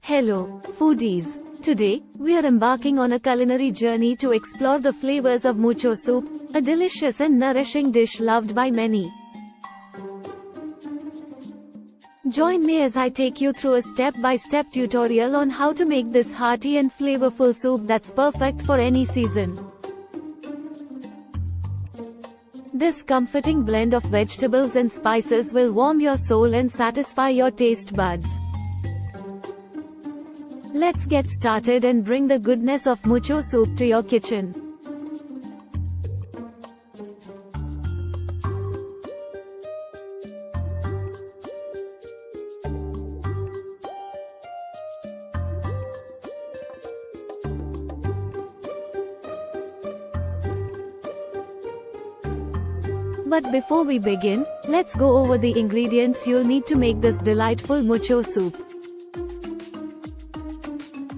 Hello, foodies. Today, we are embarking on a culinary journey to explore the flavors of Manchow soup, a delicious and nourishing dish loved by many. Join me as I take you through a step-by-step tutorial on how to make this hearty and flavorful soup that's perfect for any season. This comforting blend of vegetables and spices will warm your soul and satisfy your taste buds. Let's get started and bring the goodness of Manchow soup to your kitchen. But before we begin, let's go over the ingredients you'll need to make this delightful Manchow soup.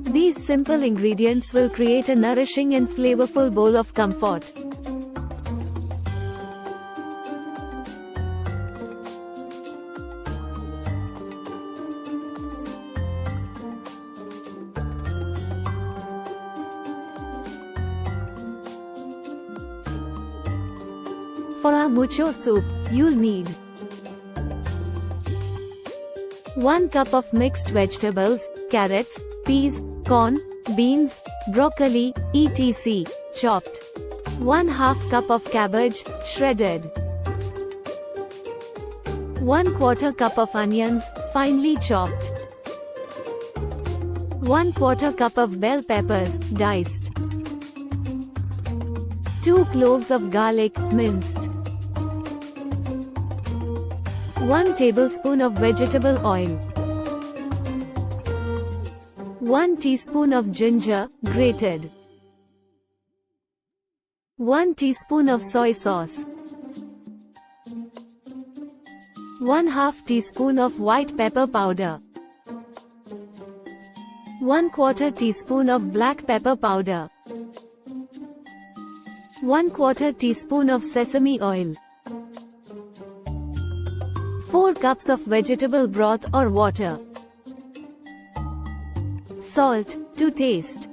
These simple ingredients will create a nourishing and flavorful bowl of comfort. For our Manchow soup, you'll need 1 cup of mixed vegetables, carrots, peas, corn, beans, broccoli, etc. chopped. 1/2 cup of cabbage, shredded. 1/4 cup of onions, finely chopped. 1/4 cup of bell peppers, diced. 2 cloves of garlic, minced. 1 tablespoon of vegetable oil. 1 teaspoon of ginger, grated. 1 teaspoon of soy sauce. 1/2 teaspoon of white pepper powder. 1/4 teaspoon of black pepper powder. 1/4 teaspoon of sesame oil. 4 cups of vegetable broth or water. Salt to taste.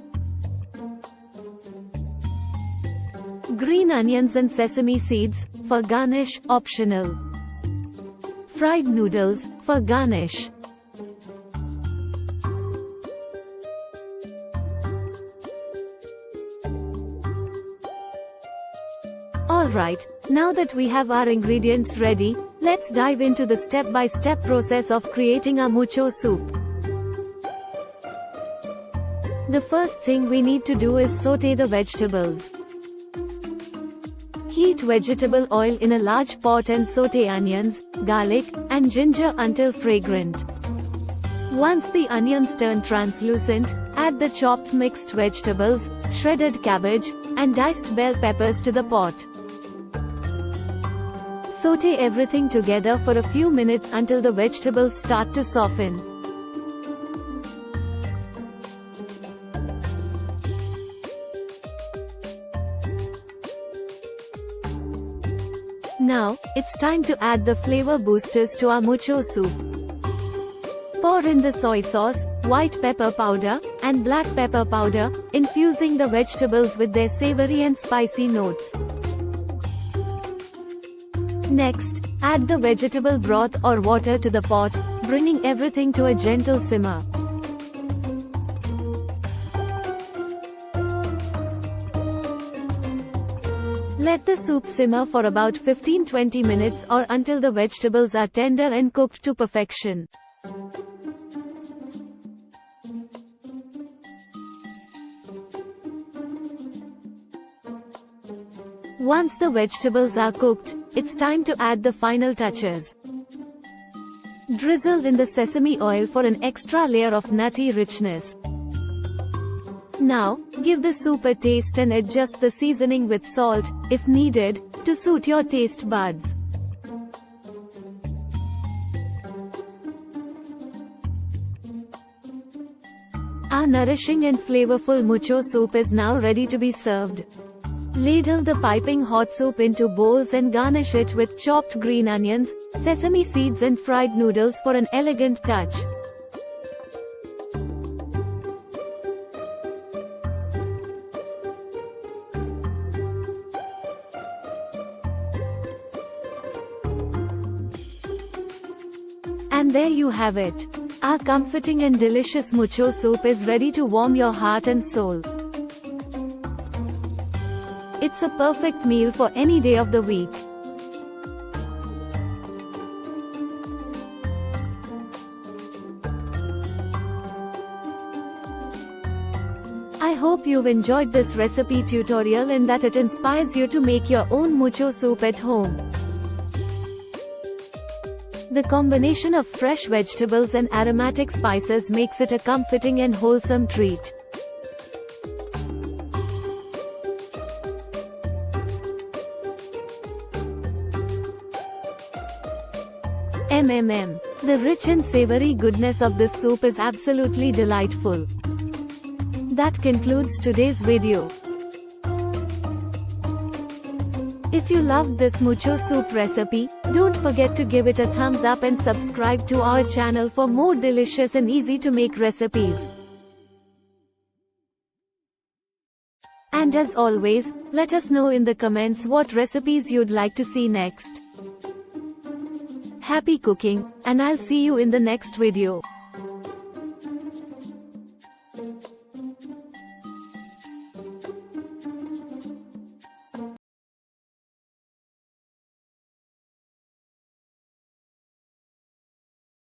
Green onions and sesame seeds, for garnish, optional. Fried noodles, for garnish. Alright, now that we have our ingredients ready, let's dive into the step-by-step process of creating our Manchow soup. The first thing we need to do is saute the vegetables. Heat vegetable oil in a large pot and saute onions, garlic, and ginger until fragrant. Once the onions turn translucent, add the chopped mixed vegetables, shredded cabbage, and diced bell peppers to the pot. Saute everything together for a few minutes until the vegetables start to soften. Now, it's time to add the flavor boosters to our Manchow soup. Pour in the soy sauce, white pepper powder, and black pepper powder, infusing the vegetables with their savory and spicy notes. Next, add the vegetable broth or water to the pot, bringing everything to a gentle simmer. Let the soup simmer for about 15-20 minutes or until the vegetables are tender and cooked to perfection. Once the vegetables are cooked, it's time to add the final touches. Drizzle in the sesame oil for an extra layer of nutty richness. Now, give the soup a taste and adjust the seasoning with salt, if needed, to suit your taste buds. Our nourishing and flavorful Manchow soup is now ready to be served. Ladle the piping hot soup into bowls and garnish it with chopped green onions, sesame seeds and fried noodles for an elegant touch. And there you have it. Our comforting and delicious Manchow soup is ready to warm your heart and soul. It's a perfect meal for any day of the week. I hope you've enjoyed this recipe tutorial and that it inspires you to make your own Manchow soup at home. The combination of fresh vegetables and aromatic spices makes it a comforting and wholesome treat. The rich and savory goodness of this soup is absolutely delightful. That concludes today's video. If you loved this Manchow soup recipe, don't forget to give it a thumbs up and subscribe to our channel for more delicious and easy to make recipes. And as always, let us know in the comments what recipes you'd like to see next. Happy cooking, and I'll see you in the next video.